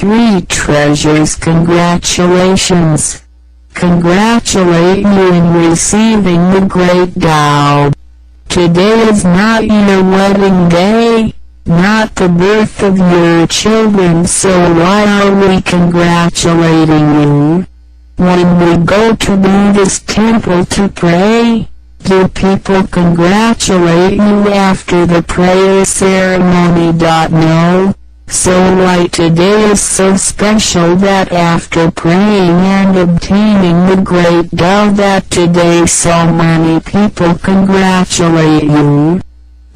three treasures. Congratulations. Congratulate you in receiving the great Tao. Today is not your wedding day, not the birth of your children, so why are we congratulating you? When we go to Buddhist temple to pray, do people congratulate you after the prayer ceremony? No. So why today is so special that after praying and obtaining the great Tao that today so many people congratulate you?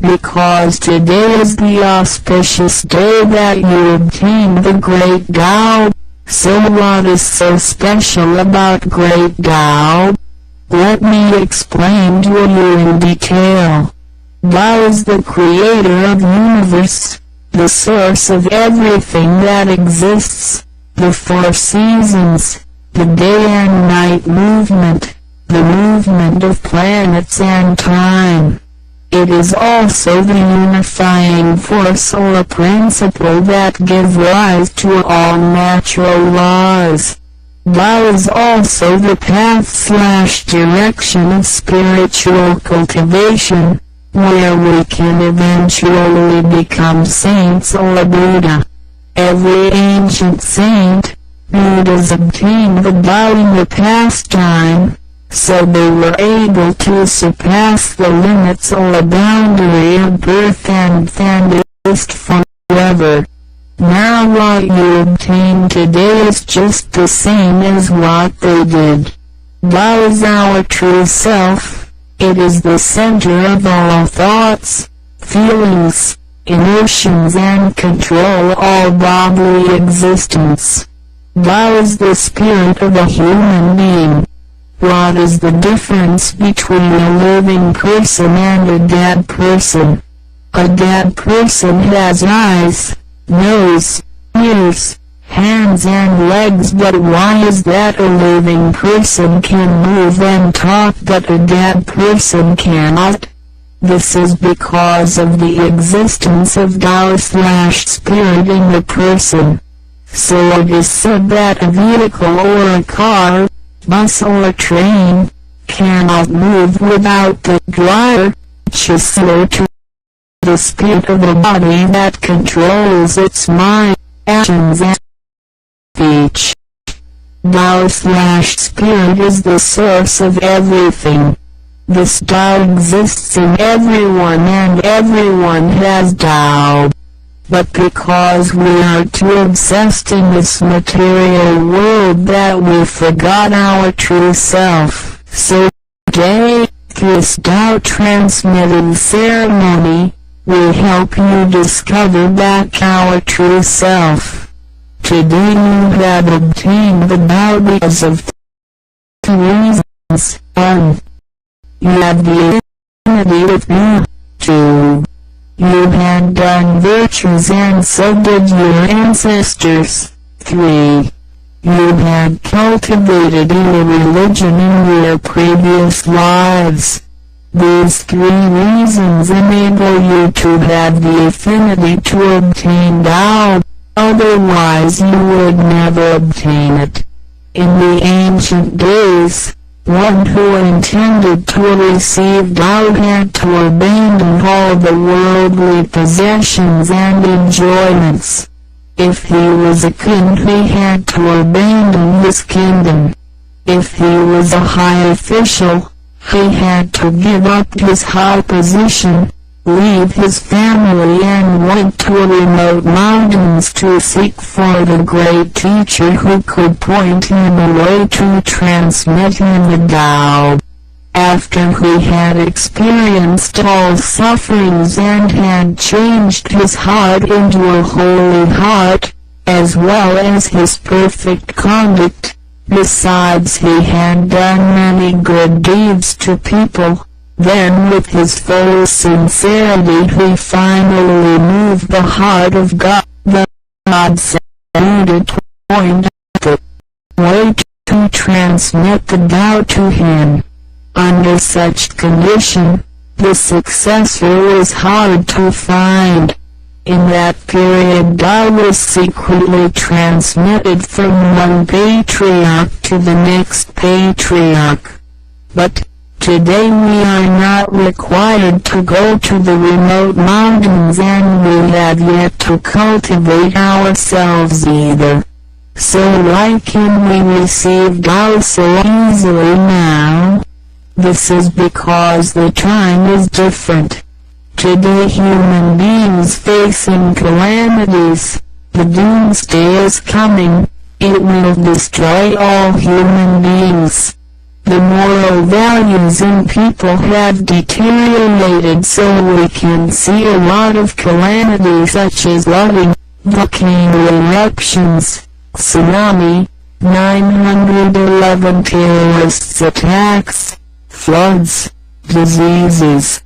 Because today is the auspicious day that you obtained the great Tao. So what is so special about great Tao? Let me explain to you in detail. Tao is the creator of universe, the source of everything that exists, the four seasons, the day and night movement, the movement of planets and time. It is also the unifying force or principle that gives rise to all natural laws. Tao is also the path/direction of spiritual cultivation, where we can eventually become saints or Buddha. Every ancient saint, Buddhas obtained the Tao in the past time, so they were able to surpass the limits or boundary of birth and then exist forever. Now what you obtain today is just the same as what they did. Tao is our true self. It is the center of all thoughts, feelings, emotions and control all bodily existence. Tao is the spirit of a human being. What is the difference between a living person and a dead person? A dead person has eyes, nose, ears, hands and legs, but why is that a living person can move and talk but a dead person cannot? This is because of the existence of Tao/spirit in the person. So it is said that a vehicle or a car, bus or train, cannot move without the driver, which is similar to the spirit of a body that controls its mind, actions and speech. Tao/spirit is the source of everything. This Tao exists in everyone and everyone has Tao. But because we are too obsessed in this material world that we forgot our true self, so today, through this Tao transmitting ceremony, we help you discover back our true self. Today you have obtained the Tao because of two reasons. 1. You have the affinity with me. 2. You had done virtues and so did your ancestors. 3. You had cultivated a religion in your previous lives. These 3 reasons enable you to have the affinity to obtain Tao, otherwise you would never obtain it. In the ancient days, one who intended to receive Tao had to abandon all the worldly possessions and enjoyments. If he was a king, he had to abandon his kingdom. If he was a high official, he had to give up his high position, leave his family and went to remote mountains to seek for the great teacher who could point him a way to transmit him the Tao. After he had experienced all sufferings and had changed his heart into a holy heart, as well as his perfect conduct, besides he had done many good deeds to people, then with his full sincerity he finally moved the heart of God. The God sent Buddha to point out the way to transmit the Tao to him. Under such condition, the successor was hard to find. In that period God was secretly transmitted from one patriarch to the next patriarch. But today we are not required to go to the remote mountains, and we have yet to cultivate ourselves either. So why can we receive God so easily now? This is because the time is different. Today human beings facing calamities. The doomsday is coming. It will destroy all human beings. The moral values in people have deteriorated, so we can see a lot of calamities such as flooding, volcano eruptions, tsunami, 911 terrorist attacks, floods, diseases.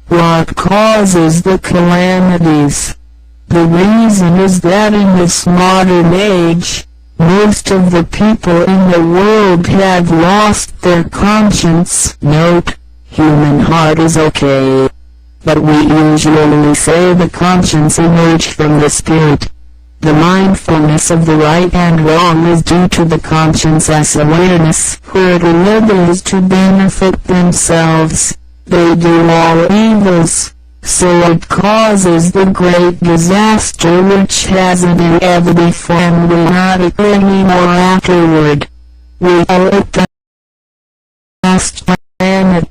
What causes the calamities? The reason is that in this modern age, most of the people in the world have lost their conscience. Note, human heart is okay. But we usually say the conscience emerged from the spirit. The mindfulness of the right and wrong is due to the conscience as awareness, where to live is to benefit themselves. They do all evils, so it causes the great disaster which has an inevitable and will not occur anymore afterward. We are at the last calamity.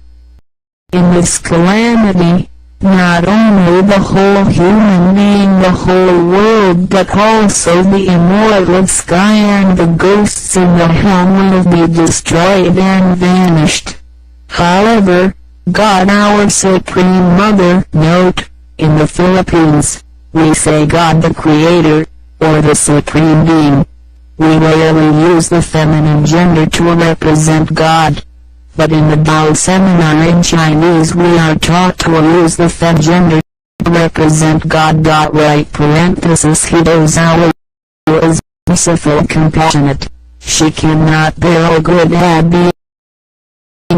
In this calamity, not only the whole human being, the whole world, but also the immortal sky and the ghosts in the hell will be destroyed and vanished. However, God, our Supreme Mother. Note, in the Philippines, we say God the Creator, or the Supreme Being. We rarely use the feminine gender to represent God. But in the Tao seminar in Chinese we are taught to use the fem gender to represent God. Right parenthesis. He knows our is merciful, compassionate. She cannot bear a good had being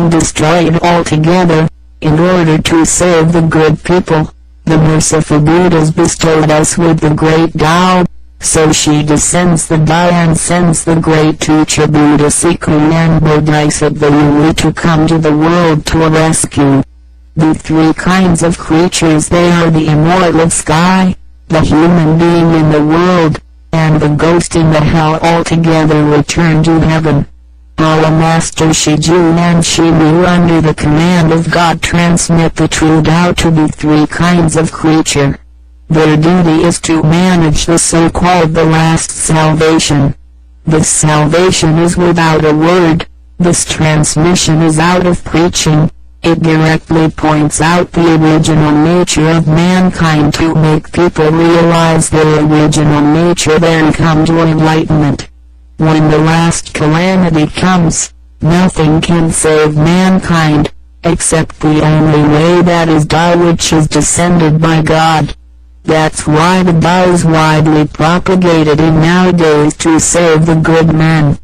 destroyed altogether. In order to save the good people, the merciful Buddhas bestowed us with the great Tao. So she descends the Tao and sends the great teacher Buddha Sikhu and Bodhisattva Yuli to come to the world to rescue the three kinds of creatures. They are the immortal sky, the human being in the world, and the ghost in the hell. Altogether return to heaven. Our master Shiju and Shibu under the command of God transmit the true Tao to the three kinds of creature. Their duty is to manage the so-called the last salvation. This salvation is without a word. This transmission is out of preaching. It directly points out the original nature of mankind to make people realize their original nature, then come to enlightenment. When the last calamity comes, nothing can save mankind, except the only way, that is Tao, which is descended by God. That's why the Tao is widely propagated in nowadays to save the good men.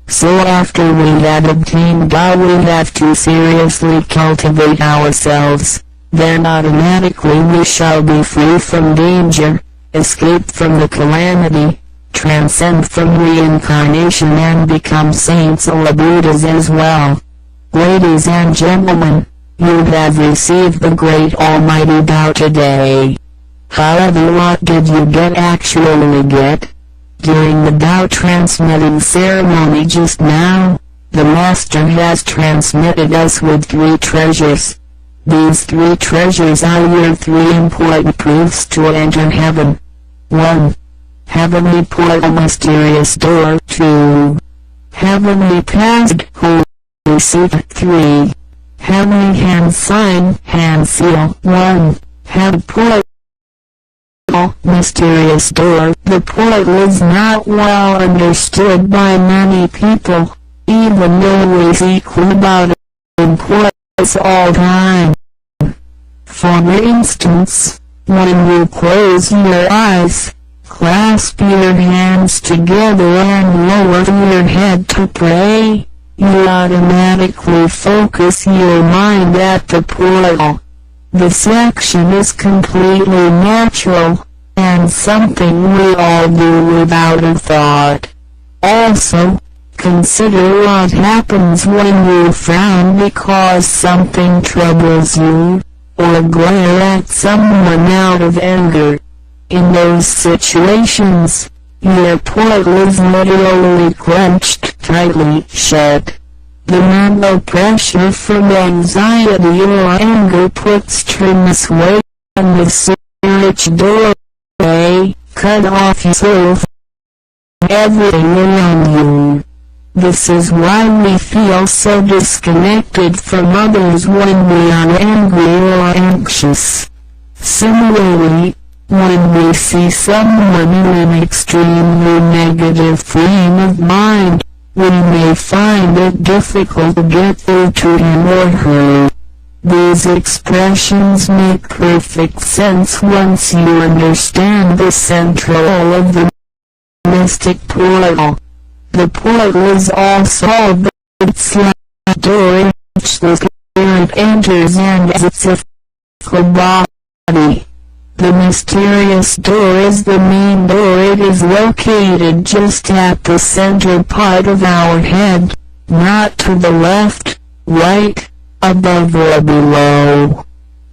So after we had obtained Tao, we have to seriously cultivate ourselves. Then automatically we shall be free from danger, escape from the calamity, transcend from reincarnation, and become saints or Buddhas as well. Ladies and gentlemen, you have received the great Almighty Tao today. However, what did you actually get? During the Tao transmitting ceremony just now, the Master has transmitted us with three treasures. These three treasures are your three important proofs to enter heaven. 1. Heavenly portal, mysterious door. 2. Heavenly passage, holy seat. 3. Heavenly hand sign, hand seal. 1. Heaven portal, mysterious door. The portal is not well understood by many people, even though we speak about it in portals all time. For instance, when you close your eyes, clasp your hands together and lower your head to pray, you automatically focus your mind at the portal. This action is completely natural, and something we all do without a thought. Also, consider what happens when you frown because something troubles you, or glare at someone out of anger. In those situations, your portal is literally clenched tightly shut. The mental pressure from anxiety or anger puts tremendous weight on the spiritual doorway, cut off your soul from everything around you. This is why we feel so disconnected from others when we are angry or anxious. Similarly, when we see someone in an extremely negative frame of mind, we may find it difficult to get through to him or her. These expressions make perfect sense once you understand the central role of the mystic portal. The portal is also the door in which the spirit enters and exits a physical body. The mysterious door is the main door. It is located just at the center part of our head, not to the left, right, above or below.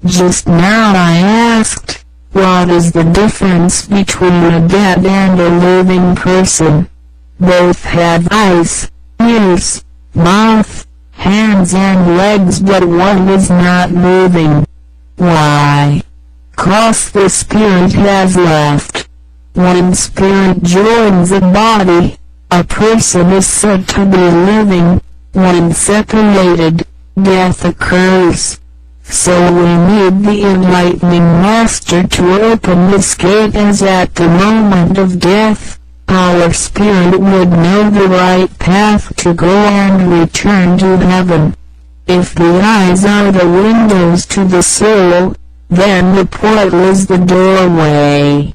Just now I asked, what is the difference between a dead and a living person? Both have eyes, ears, mouth, hands and legs, but one is not moving. Why? 'Cause the spirit has left. When spirit joins a body, a person is said to be living. When separated, death occurs. So we need the enlightening master to open this gate, as at the moment of death, our spirit would know the right path to go and return to heaven. If the eyes are the windows to the soul, then the portal is the doorway.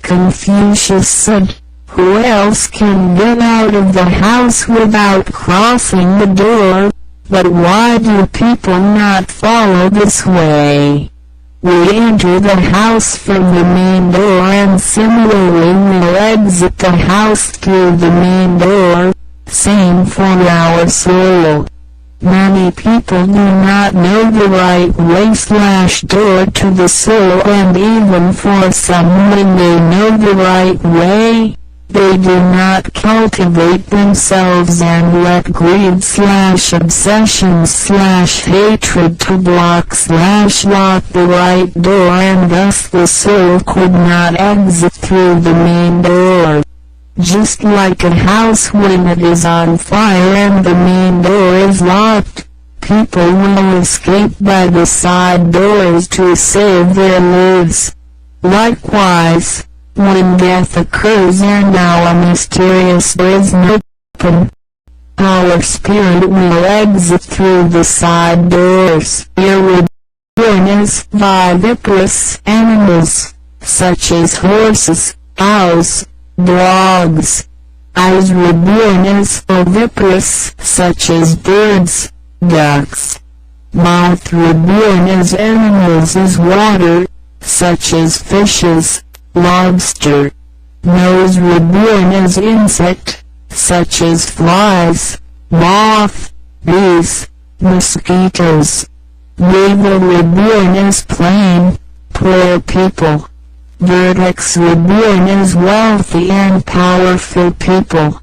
Confucius said, "Who else can get out of the house without crossing the door? But why do people not follow this way? We enter the house from the main door, and similarly we'll exit the house through the main door. Same for our soul. Many people do not know the right way/door to the soul, and even for some when they know the right way, they do not cultivate themselves and let greed/obsession/hatred to block/lock the right door, and thus the soul could not exit through the main door. Just like a house when it is on fire and the main door is locked, people will escape by the side doors to save their lives. Likewise, when death occurs and our mysterious door is not open, our spirit will exit through the side doors. Here we born as viviparous animals, such as horses, cows, dogs. Eyes reborn as oviparous, such as birds, ducks. Mouth reborn as animals as water, such as fishes, lobster. Nose reborn as insect, such as flies, moth, bees, mosquitoes. Navel reborn as plain, poor people. Vertex reborn as wealthy and powerful people.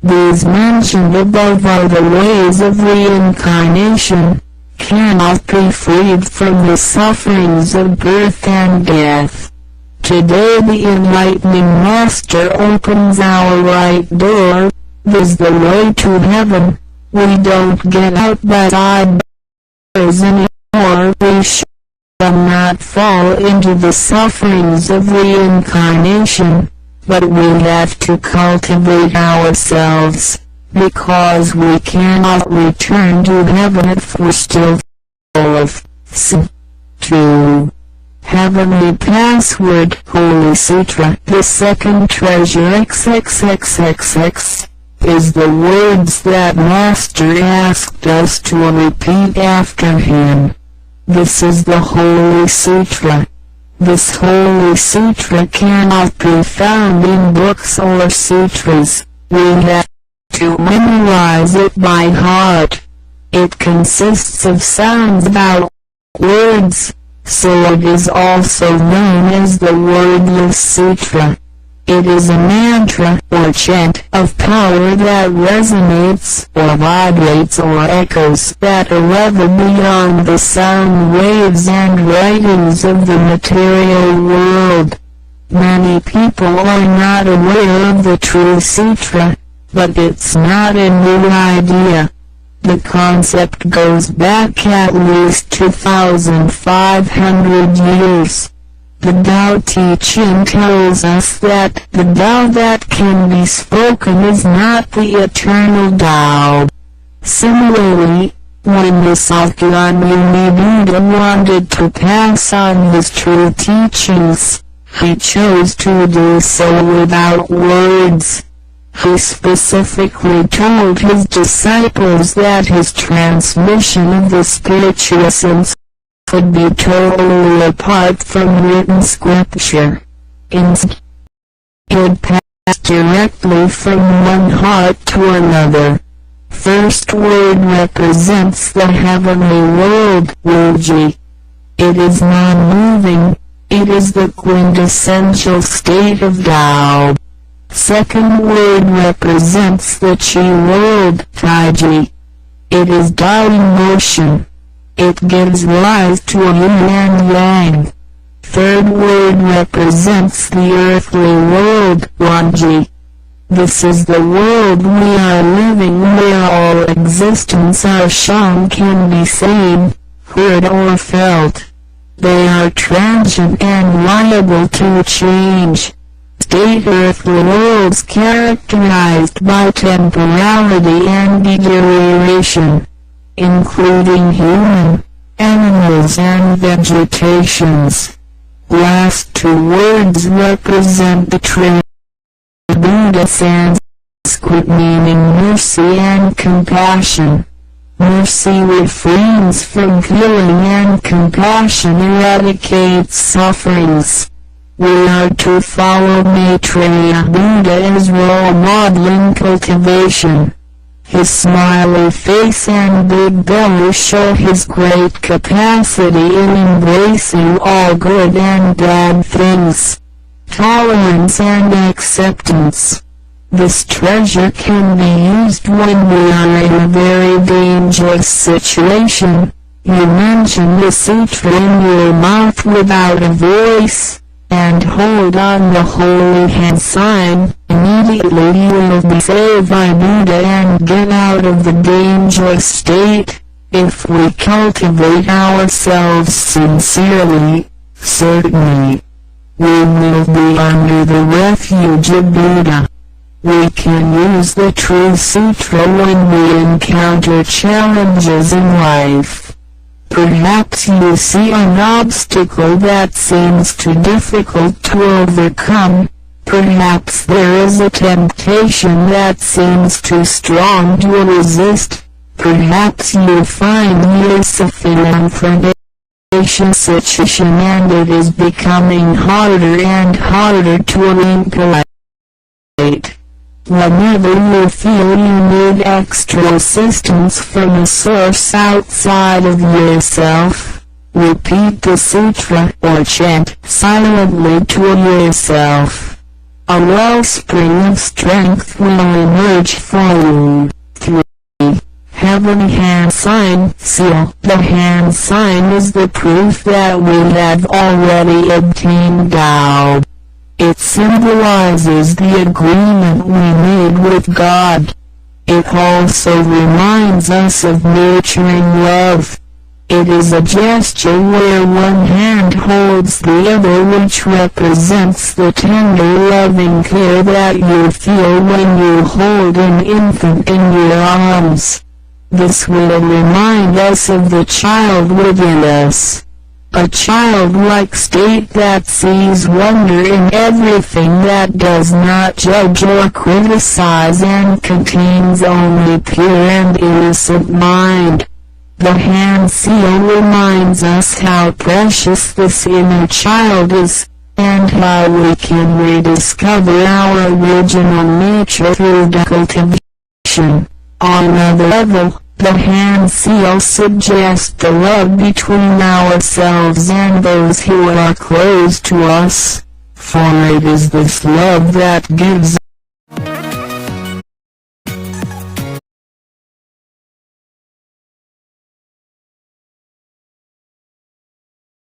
These mentioned above are the ways of reincarnation, cannot be freed from the sufferings of birth and death. Today the enlightening master opens our right door. This is the way to heaven. We don't get out by side doors anymore. We shall not fall into the sufferings of reincarnation, but we have to cultivate ourselves, because we cannot return to heaven if we're still full of sin. 2. Heavenly Password Holy Sutra. The second treasure XXXXX is the words that Master asked us to repeat after him. This is the Holy Sutra. This holy sutra cannot be found in books or sutras. We have to memorize it by heart. It consists of sounds about words, so it is also known as the Wordless Sutra. It is a mantra or chant of power that resonates or vibrates or echoes that are ever beyond the sound waves and writings of the material world. Many people are not aware of the true sutra, but it's not a new idea. The concept goes back at least 2,500 years. The Tao teaching tells us that the Tao that can be spoken is not the eternal Tao. Similarly, when the Sakyamuni Buddha wanted to pass on his true teachings, he chose to do so without words. He specifically told his disciples that his transmission of the spiritual essence could be totally apart from written scripture. Instead, it passed directly from one heart to another. First word represents the heavenly world, Wuji. It is non-moving. It is the quintessential state of Tao. Second word represents the Chi world, Taiji. It is Tao in motion. It gives rise to yin and yang. Third word represents the earthly world, Wanji. This is the world we are living, where all existence our Shan can be seen, heard or felt. They are transient and liable to change. State earthly worlds characterized by temporality and deterioration, including human, animals and vegetations. Last two words represent the Trinity. Buddha Sanskrit meaning mercy and compassion. Mercy refrains from killing and compassion eradicates sufferings. We are to follow Maitreya Buddha as role model in cultivation. His smiley face and big belly show his great capacity in embracing all good and bad things. Tolerance and acceptance. This treasure can be used when we are in a very dangerous situation. You mention the sutra in your mouth without a voice, and hold on the holy hand sign. Immediately you will be saved by Buddha and get out of the dangerous state. If we cultivate ourselves sincerely, certainly, we will be under the refuge of Buddha. We can use the true sutra when we encounter challenges in life. Perhaps you see an obstacle that seems too difficult to overcome. Perhaps there is a temptation that seems too strong to resist. Perhaps you find yourself in an confrontation situation and it is becoming harder and harder to articulate. Whenever you feel you need extra assistance from a source outside of yourself, repeat the sutra or chant silently to yourself. A wellspring of strength will emerge for you. 3. Heavenly hand sign, seal. The hand sign is the proof that we have already obtained Tao. It symbolizes the agreement we made with God. It also reminds us of nurturing love. It is a gesture where one hand holds the other, which represents the tender loving care that you feel when you hold an infant in your arms. This will remind us of the child within us. A childlike state that sees wonder in everything, that does not judge or criticize and contains only pure and innocent mind. The hand seal reminds us how precious this inner child is, and how we can rediscover our original nature through cultivation. On another level, the hand seal suggests the love between ourselves and those who are close to us, for it is this love that gives